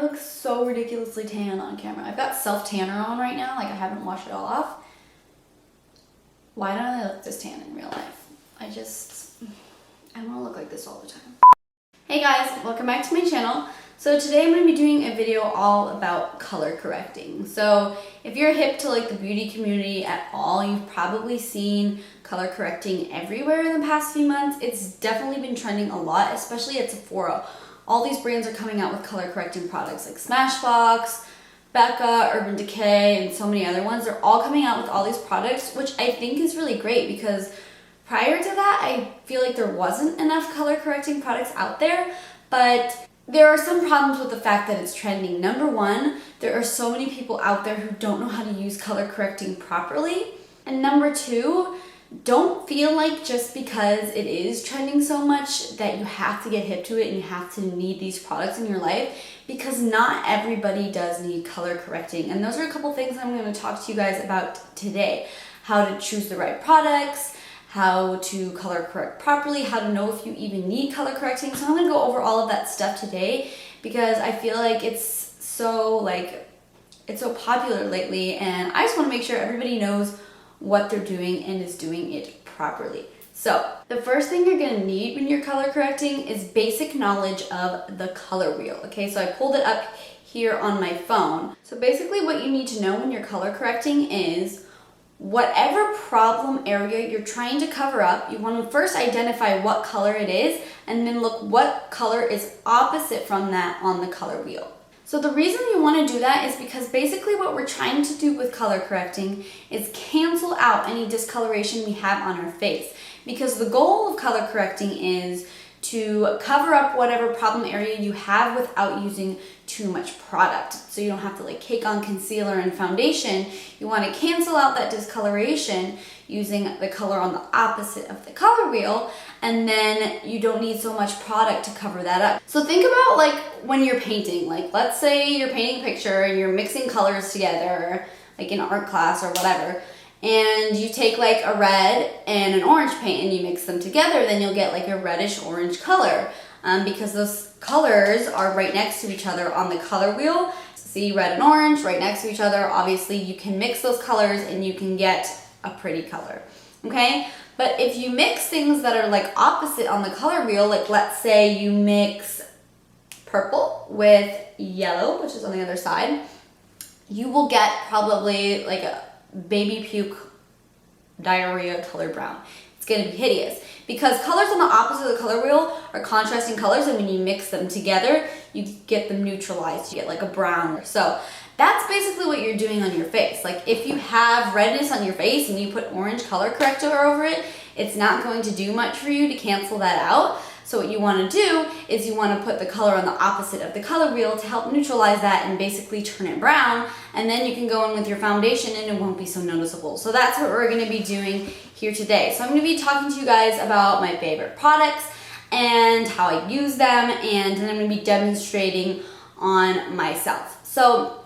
look so ridiculously tan on camera. I've got self-tanner on right now, like I haven't washed it all off. Why don't I look this tan in real life? I want to look like this all the time. Hey guys, welcome back to my channel. So today I'm going to be doing a video all about color correcting. So if you're hip to like the beauty community at all, you've probably seen color correcting everywhere in the past few months. It's definitely been trending a lot, especially at Sephora. All these brands are coming out with color correcting products like Smashbox, Becca, Urban Decay, and so many other ones. They're all coming out with all these products, which I think is really great because prior to that, I feel like there wasn't enough color correcting products out there, but there are some problems with the fact that it's trending. Number one, there are so many people out there who don't know how to use color correcting properly. And number two, don't feel like just because it is trending so much that you have to get hip to it and you have to need these products in your life, because not everybody does need color correcting. And those are a couple things I'm going to talk to you guys about today. How to choose the right products, how to color correct properly, how to know if you even need color correcting. So I'm going to go over all of that stuff today because I feel like it's so popular lately, and I just want to make sure everybody knows what they're doing and is doing it properly. So the first thing you're going to need when you're color correcting is basic knowledge of the color wheel. Okay, so I pulled it up here on my phone. So basically what you need to know when you're color correcting is whatever problem area you're trying to cover up, you want to first identify what color it is and then look what color is opposite from that on the color wheel. So the reason you want to do that is because basically what we're trying to do with color correcting is cancel out any discoloration we have on our face. Because the goal of color correcting is to cover up whatever problem area you have without using too much product. So you don't have to like cake on concealer and foundation. You want to cancel out that discoloration using the color on the opposite of the color wheel, and then you don't need so much product to cover that up. So think about like when you're painting, like let's say you're painting a picture and you're mixing colors together, like in art class or whatever, and you take like a red and an orange paint and you mix them together, then you'll get like a reddish orange color because those colors are right next to each other on the color wheel. See, red and orange right next to each other. Obviously you can mix those colors and you can get a pretty color, okay? But if you mix things that are like opposite on the color wheel, like let's say you mix purple with yellow, which is on the other side, you will get probably like a baby puke diarrhea color brown. It's going to be hideous because colors on the opposite of the color wheel are contrasting colors, and when you mix them together you get them neutralized, you get like a brown. So that's basically what you're doing on your face. Like if you have redness on your face and you put orange color corrector over it, it's not going to do much for you to cancel that out. So what you want to do is you want to put the color on the opposite of the color wheel to help neutralize that and basically turn it brown, and then you can go in with your foundation and it won't be so noticeable. So that's what we're going to be doing here today. So I'm going to be talking to you guys about my favorite products and how I use them, and then I'm going to be demonstrating on myself. So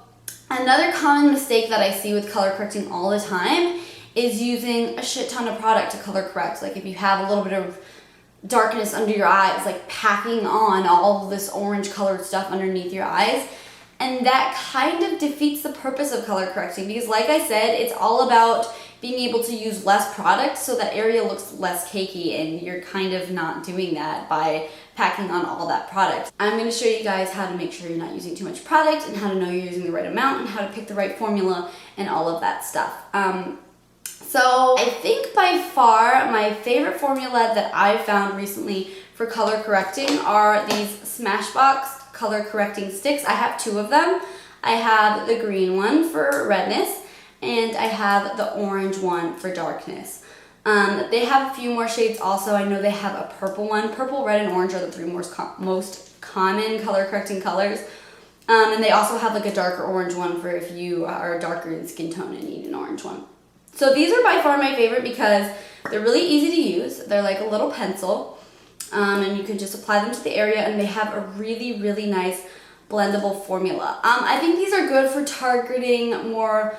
another common mistake that I see with color correcting all the time is using a shit ton of product to color correct. Like if you have a little bit of darkness under your eyes, like packing on all this orange colored stuff underneath your eyes. And that kind of defeats the purpose of color correcting because like I said, it's all about being able to use less product so that area looks less cakey, and you're kind of not doing that by packing on all that product. I'm going to show you guys how to make sure you're not using too much product and how to know you're using the right amount and how to pick the right formula and all of that stuff. So I think by far my favorite formula that I've found recently for color correcting are these Smashbox color correcting sticks. I have two of them. I have the green one for redness and I have the orange one for darkness. They have a few more shades also. I know they have a purple one. Purple, red, and orange are the three most common color correcting colors. And they also have like a darker orange one for if you are darker in skin tone and need an orange one. So these are by far my favorite because they're really easy to use. They're like a little pencil, and you can just apply them to the area, and they have a really, really nice blendable formula. I think these are good for targeting more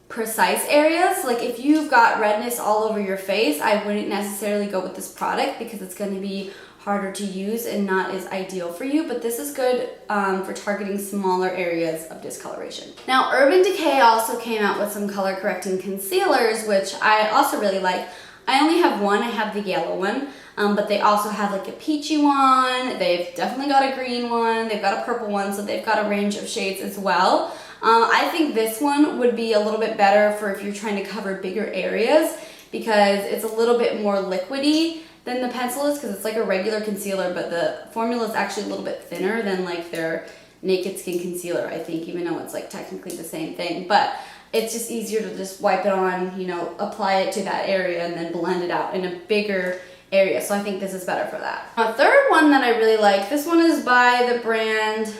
precise areas. Like if you've got redness all over your face, I wouldn't necessarily go with this product because it's going to be harder to use and not as ideal for you, but this is good for targeting smaller areas of discoloration. Now, Urban Decay also came out with some color correcting concealers, which I also really like. I only have one, I have the yellow one, but they also have like a peachy one, they've definitely got a green one, they've got a purple one, so they've got a range of shades as well. I think this one would be a little bit better for if you're trying to cover bigger areas because it's a little bit more liquidy than the pencil is, because it's like a regular concealer, but the formula is actually a little bit thinner than like their Naked Skin concealer, I think, even though it's like technically the same thing. But it's just easier to just wipe it on, you know, apply it to that area and then blend it out in a bigger area. So I think this is better for that. A third one that I really like, this one is by the brand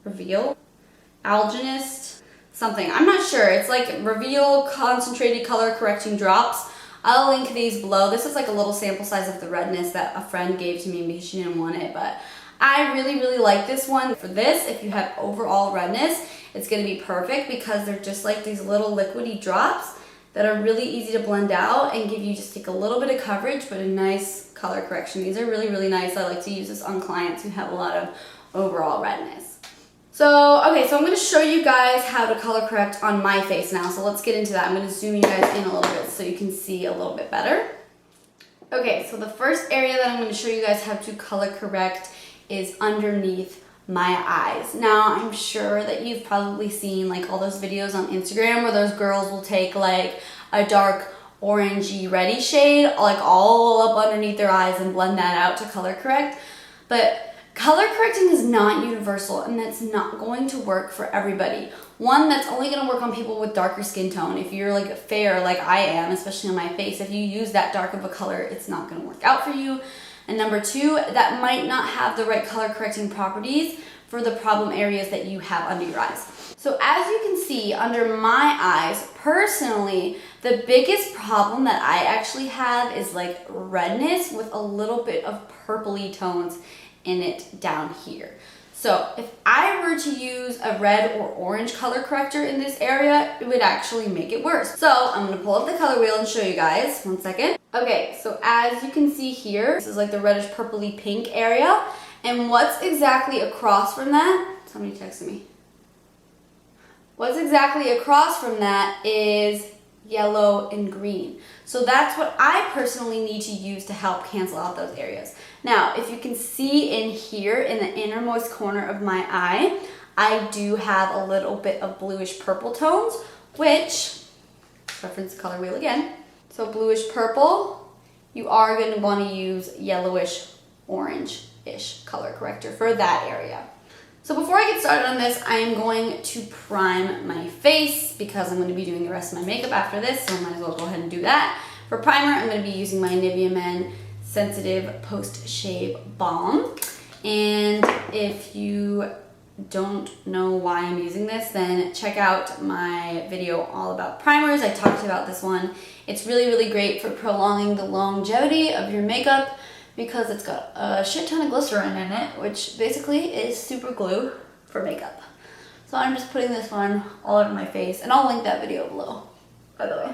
Reveal, Alginist, something. I'm not sure. It's like Reveal Concentrated Color Correcting Drops. I'll link these below. This is like a little sample size of the redness that a friend gave to me because she didn't want it, but I really like this one. For this, if you have overall redness, it's going to be perfect because they're just like these little liquidy drops that are really easy to blend out and give you just like a little bit of coverage, but a nice color correction. These are really nice. I like to use this on clients who have a lot of overall redness. So, okay, so I'm going to show you guys how to color correct on my face now. So let's get into that. I'm going to zoom you guys in a little bit so you can see a little bit better. Okay, so the first area that I'm going to show you guys how to color correct is underneath my eyes. Now, I'm sure that you've probably seen like all those videos on Instagram where those girls will take like a dark orangey reddy shade like all up underneath their eyes and blend that out to color correct. But color correcting is not universal and that's not going to work for everybody. One, that's only going to work on people with darker skin tone. If you're like fair like I am, especially on my face, if you use that dark of a color, it's not going to work out for you. And number two, that might not have the right color correcting properties for the problem areas that you have under your eyes. So as you can see under my eyes, personally, the biggest problem that I actually have is like redness with a little bit of purpley tones in it down here. So if I were to use a red or orange color corrector in this area, it would actually make it worse. So I'm gonna pull up the color wheel and show you guys. 1 second. Okay, so as you can see here, this is like the reddish purpley pink area. And what's exactly across from that? Somebody texted me. What's exactly across from that is yellow and green. So that's what I personally need to use to help cancel out those areas. Now, if you can see in here in the innermost corner of my eye, I do have a little bit of bluish purple tones, which, reference the color wheel again. So bluish purple, you are going to want to use yellowish orange-ish color corrector for that area. So before I get started on this, I am going to prime my face because I'm going to be doing the rest of my makeup after this, so I might as well go ahead and do that. For primer, I'm going to be using my Nivea Men Sensitive Post-Shave Balm. And if you don't know why I'm using this, then check out my video all about primers. I talked about this one. It's really great for prolonging the longevity of your makeup because it's got a shit ton of glycerin in it, which basically is super glue for makeup. So I'm just putting this one all over my face, and I'll link that video below, by the way.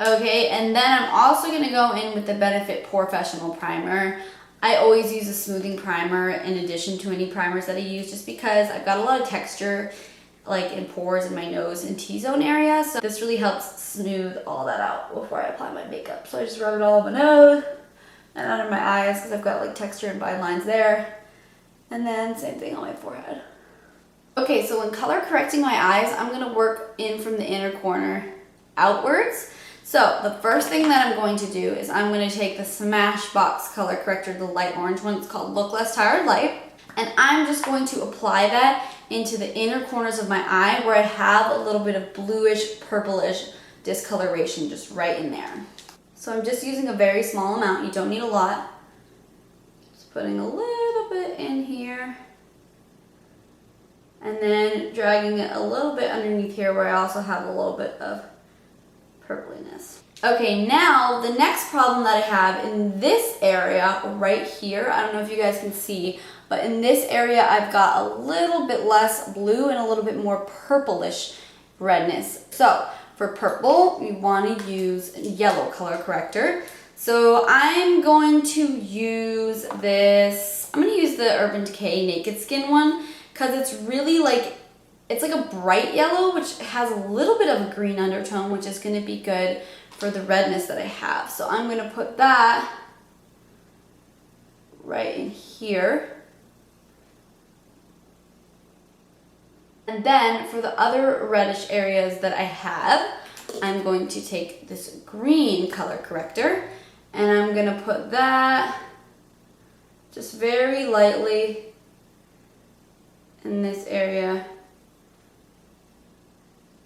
Okay, and then I'm also gonna go in with the Benefit Professional Primer. I always use a smoothing primer in addition to any primers that I use just because I've got a lot of texture like in pores in my nose and T-zone area. So this really helps smooth all that out before I apply my makeup. So I just rub it all over my nose and under my eyes because I've got like texture and fine lines there. And then same thing on my forehead. Okay, so when color correcting my eyes, I'm gonna work in from the inner corner outwards. So the first thing that I'm going to do is I'm going to take the Smashbox color corrector, the light orange one. It's called Look Less Tired Light. And I'm just going to apply that into the inner corners of my eye where I have a little bit of bluish, purplish discoloration just right in there. So I'm just using a very small amount. You don't need a lot. Just putting a little bit in here. And then dragging it a little bit underneath here where I also have a little bit of purpliness. Okay, now the next problem that I have in this area right here, I don't know if you guys can see, but in this area I've got a little bit less blue and a little bit more purplish redness. So for purple, you want to use yellow color corrector. So I'm going to use this, I'm going to use the Urban Decay Naked Skin one because it's really like, it's like a bright yellow, which has a little bit of a green undertone, which is going to be good for the redness that I have. So I'm going to put that right in here. And then for the other reddish areas that I have, I'm going to take this green color corrector and I'm going to put that just very lightly in this area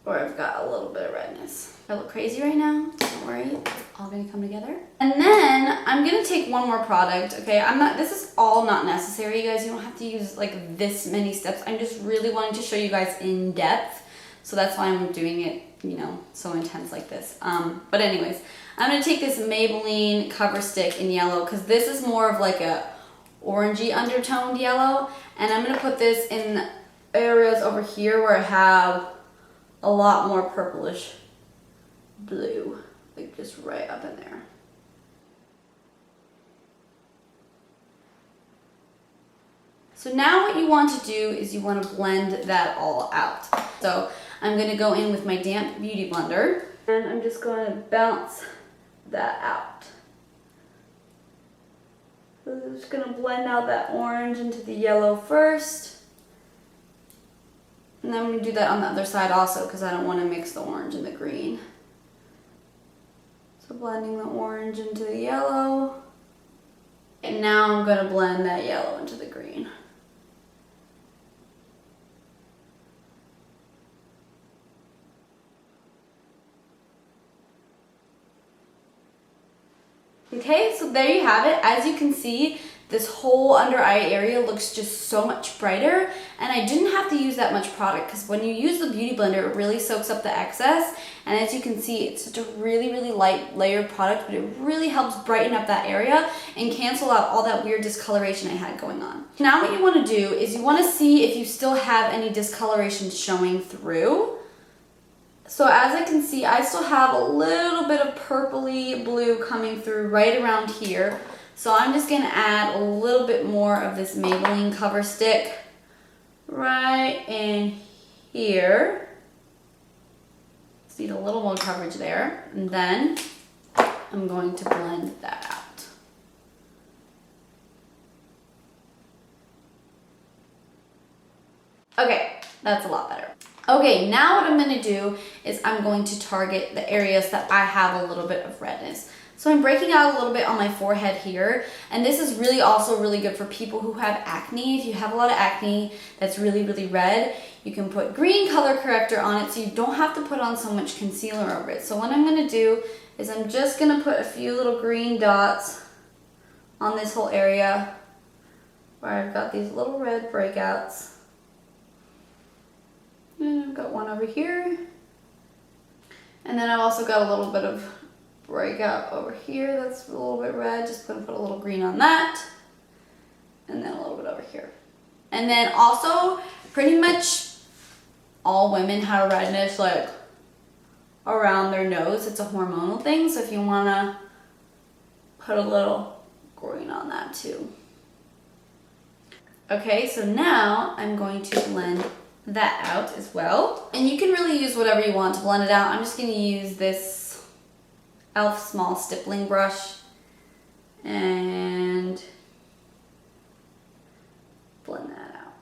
where I've got a little bit of redness. I look crazy right now, don't worry, it's all gonna come together. And then I'm gonna take one more product, okay? This is all not necessary, you guys. You don't have to use like this many steps. I'm just really wanting to show you guys in depth. So that's why I'm doing it, you know, so intense like this. But anyways, I'm gonna take this Maybelline Cover Stick in yellow because this is more of like a orangey undertoned yellow. And I'm gonna put this in areas over here where I have a lot more purplish blue, like just right up in there. So now what you want to do is you want to blend that all out. So I'm going to go in with my damp beauty blender and I'm just going to bounce that out. So I'm just going to blend out that orange into the yellow first. And then I'm going to do that on the other side also because I don't want to mix the orange and the green. So blending the orange into the yellow. And now I'm going to blend that yellow into the green. Okay, so there you have it. As you can see, this whole under eye area looks just so much brighter, and I didn't have to use that much product because when you use the beauty blender, it really soaks up the excess. And as you can see, it's such a really, really light layered product, but it really helps brighten up that area and cancel out all that weird discoloration I had going on. Now what you want to do is you want to see if you still have any discoloration showing through. So as I can see, I still have a little bit of purpley blue coming through right around here. So I'm just going to add a little bit more of this Maybelline Cover Stick right in here. Just need a little more coverage there. And then I'm going to blend that out. Okay, that's a lot better. Okay, now what I'm going to do is I'm going to target the areas that I have a little bit of redness. So I'm breaking out a little bit on my forehead here, and this is really also really good for people who have acne. If you have a lot of acne that's really, really red, you can put green color corrector on it so you don't have to put on so much concealer over it. So what I'm going to do is I'm just going to put a few little green dots on this whole area where I've got these little red breakouts. And I've got one over here. And then I've also got a little bit of breakout over here that's a little bit red. Just gonna put a little green on that. And then a little bit over here. And then also, pretty much all women have redness like around their nose. It's a hormonal thing, so if you wanna put a little green on that too. Okay, so now I'm going to blend that out as well. And you can really use whatever you want to blend it out. I'm just going to use this e.l.f. small stippling brush and blend that out.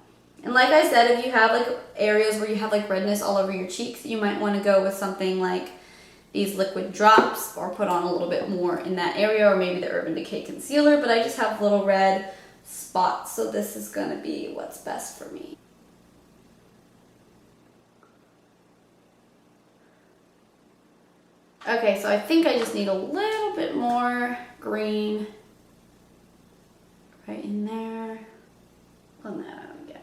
And like I said, if you have like areas where you have like redness all over your cheeks, you might want to go with something like these liquid drops or put on a little bit more in that area, or maybe the Urban Decay concealer, but I just have little red spots, so this is going to be what's best for me. Okay, so I think I just need a little bit more green right in there. Blend that out again.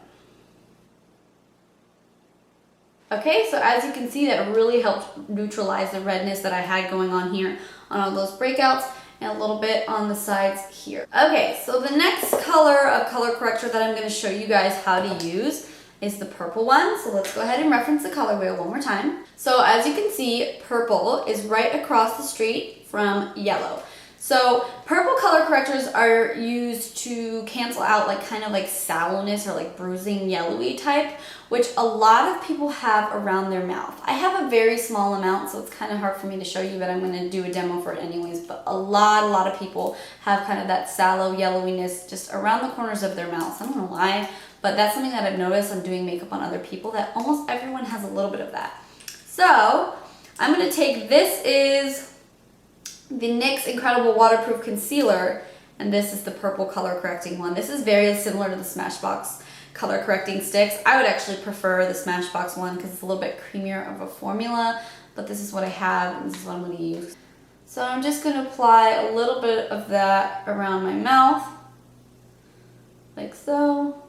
Okay, so as you can see, that really helped neutralize the redness that I had going on here on all those breakouts and a little bit on the sides here. Okay, so the next color of color corrector that I'm going to show you guys how to use is the purple one. So let's go ahead and reference the color wheel one more time. So as you can see, purple is right across the street from yellow. So purple color correctors are used to cancel out like kind of like sallowness or like bruising yellowy type, which a lot of people have around their mouth. I have a very small amount, so it's kind of hard for me to show you, but I'm going to do a demo for it anyways. But a lot of people have kind of that sallow yellowiness just around the corners of their mouths. I don't know why, but that's something that I've noticed. I'm doing makeup on other people that almost everyone has a little bit of that. So I'm going to take, this is the NYX Incredible Waterproof Concealer, and this is the purple color correcting one. This is very similar to the Smashbox color correcting sticks. I would actually prefer the Smashbox one because it's a little bit creamier of a formula, but this is what I have and this is what I'm going to use. So I'm just going to apply a little bit of that around my mouth, like so.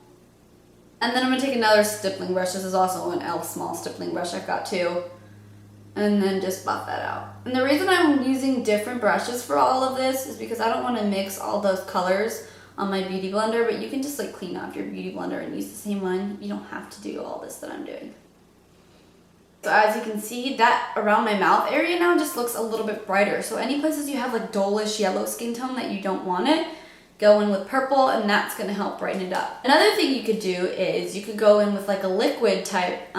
And then I'm going to take another stippling brush. This is also an e.l.f. small stippling brush I've got too. And then just buff that out. And the reason I'm using different brushes for all of this is because I don't want to mix all those colors on my beauty blender, but you can just like clean off your beauty blender and use the same one. You don't have to do all this that I'm doing. So as you can see, that around my mouth area now just looks a little bit brighter. So any places you have like dull-ish yellow skin tone that you don't want it, go in with purple and that's going to help brighten it up. Another thing you could do is you could go in with like a liquid type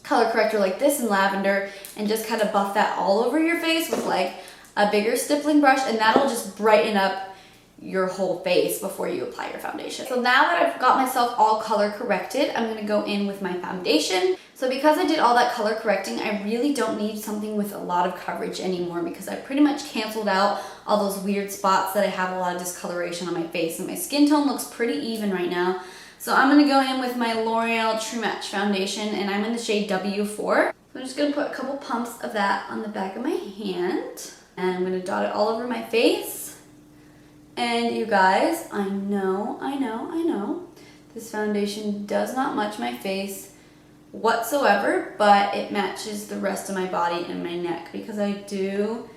color corrector like this in lavender and just kind of buff that all over your face with like a bigger stippling brush, and that'll just brighten up your whole face before you apply your foundation. So now that I've got myself all color corrected, I'm going to go in with my foundation. So because I did all that color correcting, I really don't need something with a lot of coverage anymore because I pretty much canceled out all those weird spots that I have a lot of discoloration on my face, and my skin tone looks pretty even right now. So I'm going to go in with my L'Oreal True Match foundation, and I'm in the shade W4. So I'm just going to put a couple pumps of that on the back of my hand, and I'm going to dot it all over my face. And you guys, I know, this foundation does not match my face whatsoever, but it matches the rest of my body and my neck because I do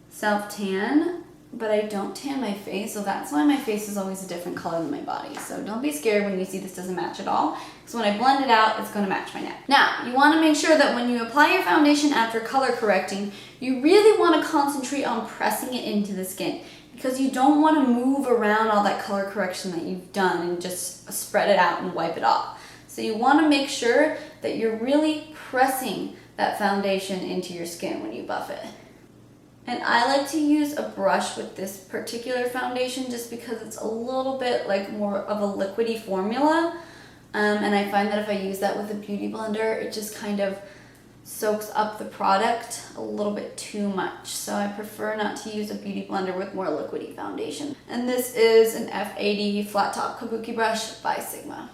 self-tan, but I don't tan my face, so that's why my face is always a different color than my body. So don't be scared when you see this doesn't match at all, because when I blend it out, it's going to match my neck. Now, you want to make sure that when you apply your foundation after color correcting, you really want to concentrate on pressing it into the skin, because you don't want to move around all that color correction that you've done and just spread it out and wipe it off. So you want to make sure that you're really pressing that foundation into your skin when you buff it. And I like to use a brush with this particular foundation just because it's a little bit like more of a liquidy formula. And I find that if I use that with a beauty blender, it just kind of soaks up the product a little bit too much. So I prefer not to use a beauty blender with more liquidy foundation. And this is an F80 flat top kabuki brush by Sigma.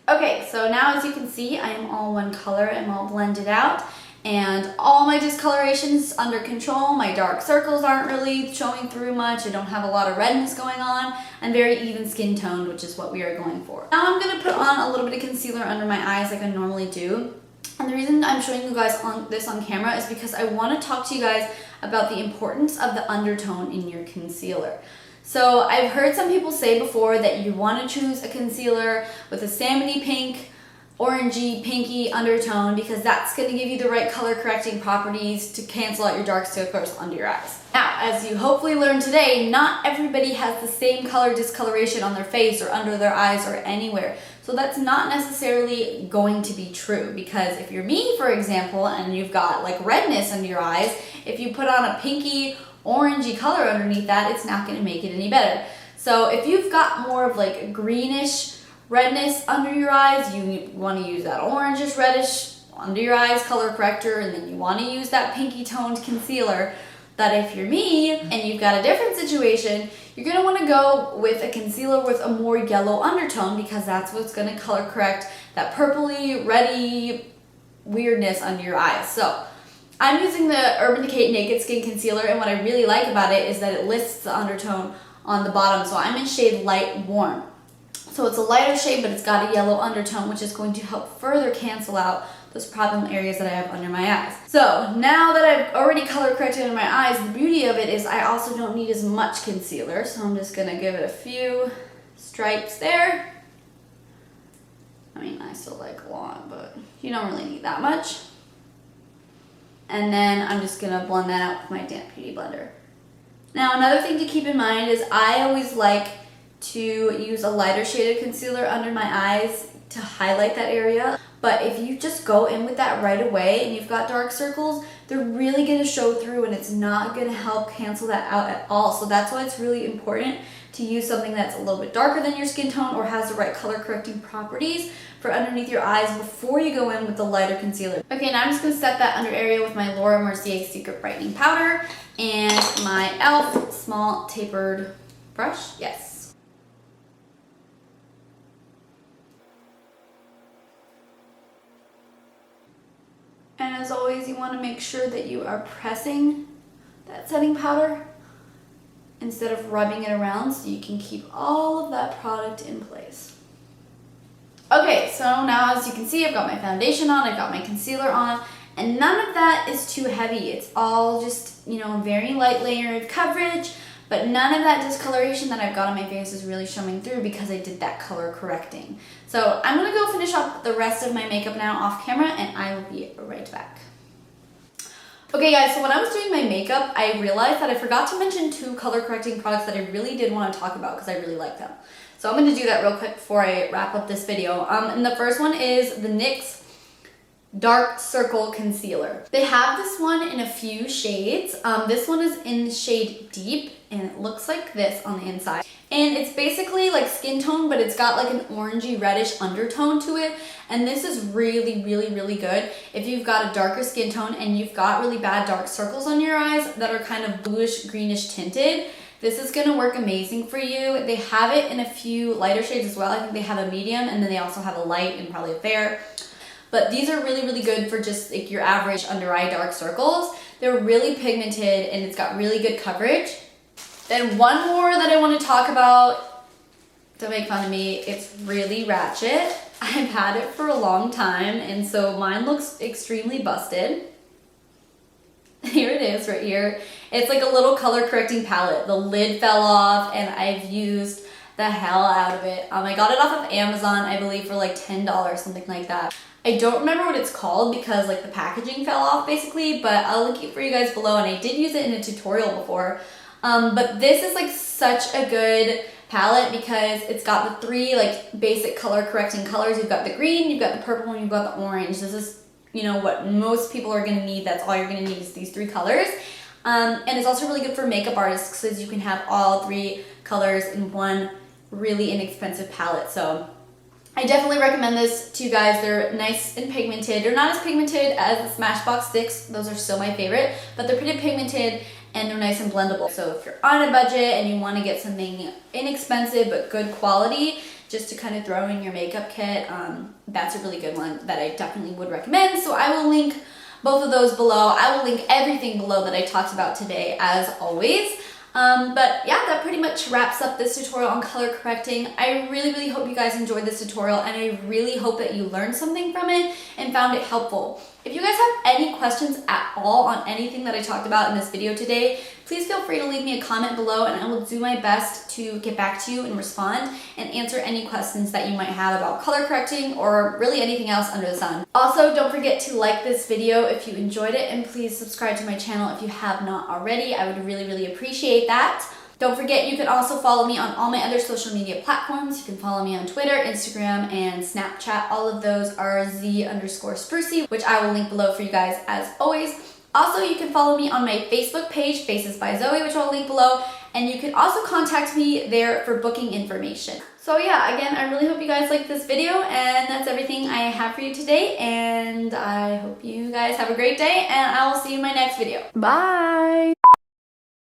Okay, so now as you can see, I am all one color. I'm all blended out, and all my discoloration is under control. My dark circles aren't really showing through much. I don't have a lot of redness going on. I'm very even skin toned, which is what we are going for. Now I'm going to put on a little bit of concealer under my eyes like I normally do. And the reason I'm showing you guys this on camera is because I want to talk to you guys about the importance of the undertone in your concealer. So I've heard some people say before that you want to choose a concealer with a salmony pink, orangey, pinky undertone because that's going to give you the right color correcting properties to cancel out your dark circles under your eyes. Now, as you hopefully learned today, not everybody has the same color discoloration on their face or under their eyes or anywhere. So that's not necessarily going to be true, because if you're me, for example, and you've got like redness under your eyes, if you put on a pinky orangey color underneath that, it's not going to make it any better. So if you've got more of like a greenish redness under your eyes, you want to use that orangish reddish under your eyes color corrector, and then you want to use that pinky toned concealer. That if you're me and you've got a different situation, you're going to want to go with a concealer with a more yellow undertone, because that's what's going to color correct that purpley, reddy weirdness under your eyes. So I'm using the Urban Decay Naked Skin Concealer, and what I really like about it is that it lifts the undertone on the bottom. So I'm in shade Light Warm. So it's a lighter shade, but it's got a yellow undertone, which is going to help further cancel out those problem areas that I have under my eyes. So now that I've already color corrected under my eyes, the beauty of it is I also don't need as much concealer. So I'm just gonna give it a few stripes there. I mean, I still like a lot, but you don't really need that much. And then I'm just gonna blend that out with my damp beauty blender. Now another thing to keep in mind is I always like to use a lighter shaded concealer under my eyes to highlight that area. But if you just go in with that right away and you've got dark circles, they're really gonna show through and it's not gonna help cancel that out at all. So that's why it's really important to use something that's a little bit darker than your skin tone or has the right color correcting properties for underneath your eyes before you go in with the lighter concealer. Okay, now I'm just gonna set that under area with my Mercier Secret Brightening Powder and my e.l.f. small tapered brush. Yes. And as always, you want to make sure that you are pressing that setting powder instead of rubbing it around so you can keep all of that product in place. Okay, so now as you can see, I've got my foundation on, I've got my concealer on, and none of that is too heavy. It's all just, you know, very light layered coverage, but none of that discoloration that I've got on my face is really showing through because I did that color correcting. So I'm gonna go finish up the rest of my makeup now off camera and I will be right back. Okay guys, so when I was doing my makeup, I realized that I forgot to mention 2 color correcting products that I really did want to talk about because I really like them. So I'm gonna do that real quick before I wrap up this video. And the first one is the NYX Dark Circle Concealer. They have this one in a few shades. This one is in the shade Deep and it looks like this on the inside. And it's basically like skin tone, but it's got like an orangey reddish undertone to it. And this is really, really, really good if you've got a darker skin tone and you've got really bad dark circles on your eyes that are kind of bluish greenish tinted. This is gonna work amazing for you. They have it in a few lighter shades as well. I think they have a medium and then they also have a light and probably a fair. But these are really, really good for just like your average under eye dark circles. They're really pigmented and it's got really good coverage. Then one more that I want to talk about, don't make fun of me, it's really ratchet. I've had it for a long time and so mine looks extremely busted. Here it is right here. It's like a little color correcting palette. The lid fell off and I've used the hell out of it. I got it off of Amazon, I believe for like $10, something like that. I don't remember what it's called because like the packaging fell off basically, but I'll link it for you guys below and I did use it in a tutorial before. But this is like such a good palette because it's got the 3 like basic color correcting colors. You've got the green, you've got the purple, and you've got the orange. This is, you know, what most people are gonna need. That's all you're gonna need is these 3 colors. And it's also really good for makeup artists because you can have all 3 colors in one really inexpensive palette. So I definitely recommend this to you guys. They're nice and pigmented. They're not as pigmented as the Smashbox sticks. Those are still my favorite, but they're pretty pigmented and they're nice and blendable. So if you're on a budget and you want to get something inexpensive but good quality just to kind of throw in your makeup kit, that's a really good one that I definitely would recommend. So I will link both of those below. I will link everything below that I talked about today as always. But yeah, that pretty much wraps up this tutorial on color correcting. I really, really hope you guys enjoyed this tutorial and I really hope that you learned something from it and found it helpful. If you guys have any questions at all on anything that I talked about in this video today, please feel free to leave me a comment below and I will do my best to get back to you and respond and answer any questions that you might have about color correcting or really anything else under the sun. Also, don't forget to like this video if you enjoyed it and please subscribe to my channel if you have not already. I would really, really appreciate that. Don't forget, you can also follow me on all my other social media platforms. You can follow me on Twitter, Instagram, and Snapchat. All of those are Z_Sprucey, which I will link below for you guys as always. Also, you can follow me on my Facebook page, Faces by Zoe, which I'll link below. And you can also contact me there for booking information. So yeah, again, I really hope you guys liked this video and that's everything I have for you today. And I hope you guys have a great day and I will see you in my next video. Bye!